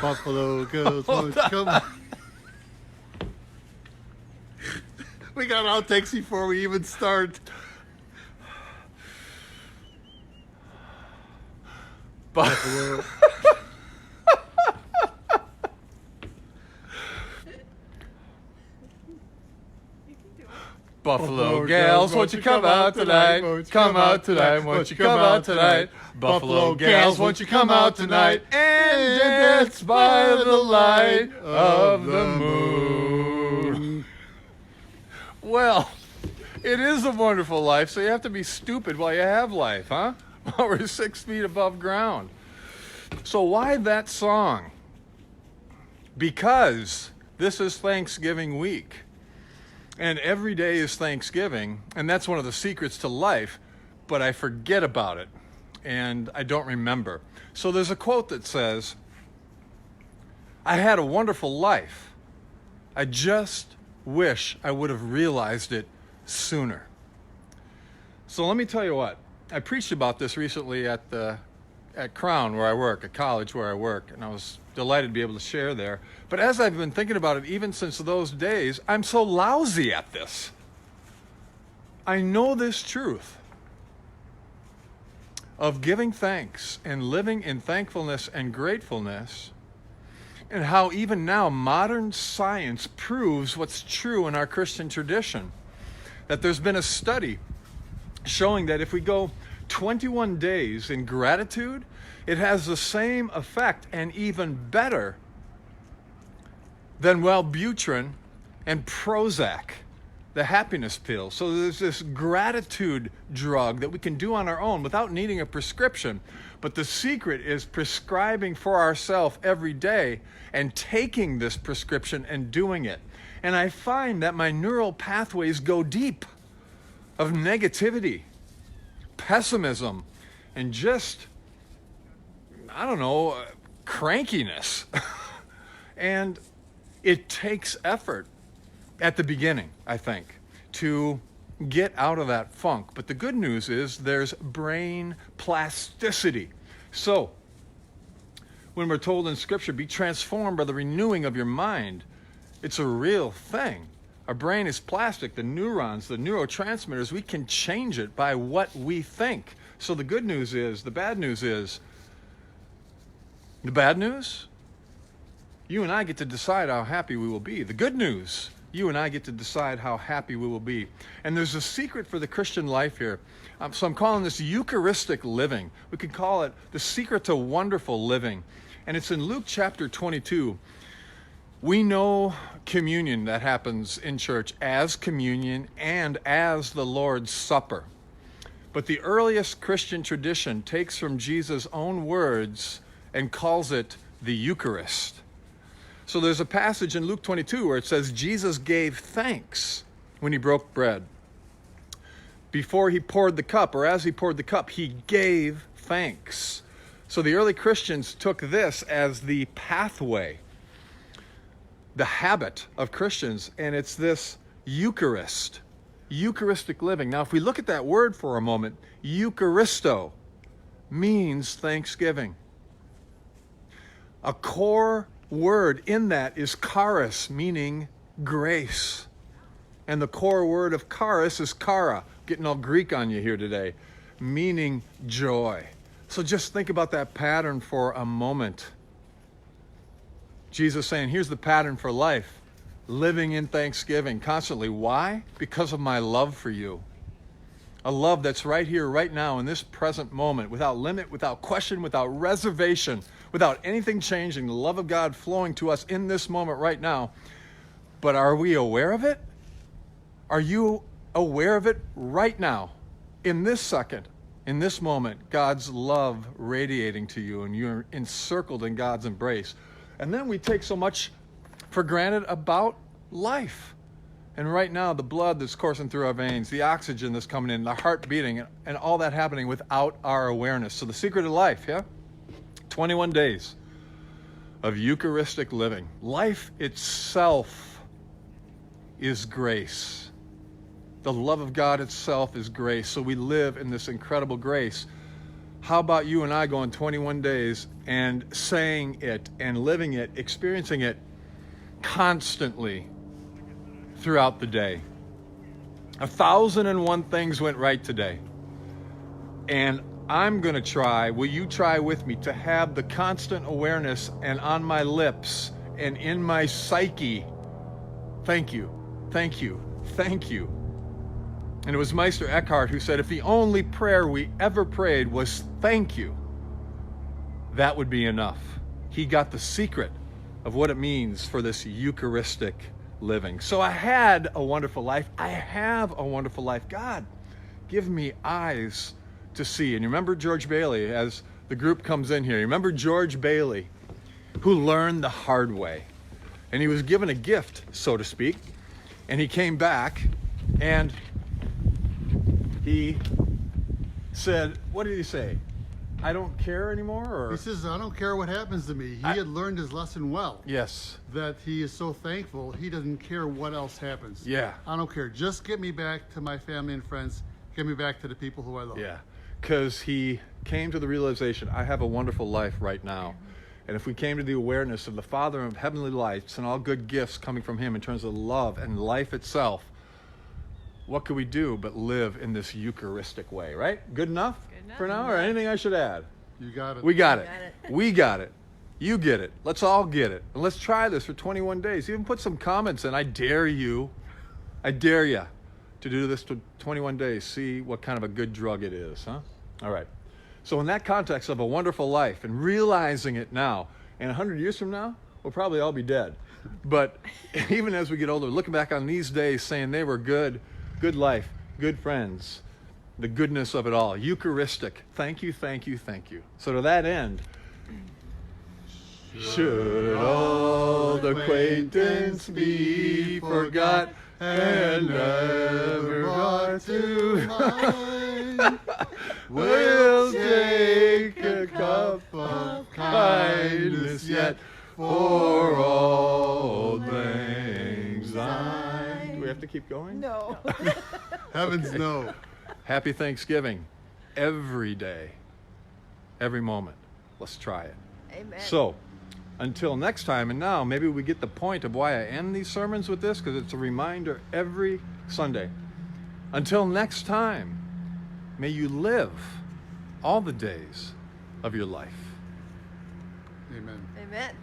Buffalo Girls, won't you come? We got outtakes before we even start. Buffalo. Buffalo gals, won't you come out tonight? Come out tonight, won't you come out tonight? Buffalo gals, won't you come out tonight and dance by the light of the moon? Well, it is a wonderful life, so you have to be stupid while you have life, huh? While we're 6 feet above ground. So why that song? Because this is Thanksgiving week. And every day is Thanksgiving, and that's one of the secrets to life, but I forget about it, and I don't remember. So there's a quote that says, I had a wonderful life. I just wish I would have realized it sooner. So let me tell you what, I preached about this recently at Crown where I work, at college where I work, and I was delighted to be able to share there. But as I've been thinking about it, even since those days, I'm so lousy at this. I know this truth of giving thanks and living in thankfulness and gratefulness, and how even now modern science proves what's true in our Christian tradition. That there's been a study showing that if we go 21 days in gratitude, it has the same effect and even better than Wellbutrin and Prozac, the happiness pill. So there's this gratitude drug that we can do on our own without needing a prescription. But the secret is prescribing for ourselves every day and taking this prescription and doing it. And I find that my neural pathways go deep of negativity, pessimism, and just, I don't know, crankiness. And it takes effort at the beginning, I think, to get out of that funk. But the good news is there's brain plasticity. So, when we're told in Scripture, be transformed by the renewing of your mind, it's a real thing. Our brain is plastic. The neurons, the neurotransmitters, we can change it by what we think. So the good news is, the bad news is, the bad news, you and I get to decide how happy we will be. The good news, you and I get to decide how happy we will be. And there's a secret for the Christian life here. So I'm calling this Eucharistic living. We could call it the secret to wonderful living. And it's in Luke chapter 22. We know communion that happens in church as communion and as the Lord's Supper. But the earliest Christian tradition takes from Jesus' own words and calls it the Eucharist. So there's a passage in Luke 22 where it says Jesus gave thanks when he broke bread. Before he poured the cup, or as he poured the cup, he gave thanks. So the early Christians took this as the pathway, the habit of Christians, and it's this Eucharist, Eucharistic living. Now, if we look at that word for a moment, Eucharisto means thanksgiving. A core word in that is charis, meaning grace. And the core word of charis is chara, getting all Greek on you here today, meaning joy. So just think about that pattern for a moment. Jesus saying, here's the pattern for life. Living in thanksgiving constantly. Why? Because of my love for you. A love that's right here, right now, in this present moment, without limit, without question, without reservation, without anything changing. The love of God flowing to us in this moment right now. But are we aware of it? Are you aware of it right now? In this second, in this moment, God's love radiating to you and you're encircled in God's embrace. And then we take so much for granted about life. And right now, the blood that's coursing through our veins, the oxygen that's coming in, the heart beating, and all that happening without our awareness. So the secret of life, yeah? 21 days of Eucharistic living. Life itself is grace. The love of God itself is grace. So we live in this incredible grace. How about you and I going 21 days and saying it and living it, experiencing it constantly throughout the day? 1,001 things went right today. And I'm going to try, will you try with me, to have the constant awareness and on my lips and in my psyche, thank you, thank you, thank you. And it was Meister Eckhart who said, if the only prayer we ever prayed was thank you, that would be enough. He got the secret of what it means for this Eucharistic living. So I had a wonderful life. I have a wonderful life. God, give me eyes to see. And you remember George Bailey, as the group comes in here, you remember George Bailey, who learned the hard way. And he was given a gift, so to speak. And he came back and he said, what did he say? I don't care anymore? Or He says, I don't care what happens to me. He had learned his lesson well. yes. That he is so thankful, he doesn't care what else happens. Yeah. I don't care. Just get me back to my family and friends. Get me back to the people who I love. Yeah. Because he came to the realization, I have a wonderful life right now. And if we came to the awareness of the Father of heavenly lights and all good gifts coming from him in terms of love and life itself, what could we do but live in this Eucharistic way, right? Good enough, for now, or anything I should add? You got it. We got it. We got it. You get it. Let's all get it. And let's try this for 21 days. Even put some comments in. I dare you to do this to 21 days. See what kind of a good drug it is, huh? All right. So in that context of a wonderful life and realizing it now, and 100 years from now, we'll probably all be dead. But even as we get older, looking back on these days saying they were good life, good friends, the goodness of it all, Eucharistic. Thank you, thank you, thank you. So to that end, should old acquaintance be forgot and never brought to mind, we'll take a cup of kindness yet for all things thine. Do we have to keep going? No. Heavens no. Happy Thanksgiving every day, every moment. Let's try it. Amen. So, until next time, and now maybe we get the point of why I end these sermons with this, because it's a reminder every Sunday. Until next time, may you live all the days of your life. Amen. Amen.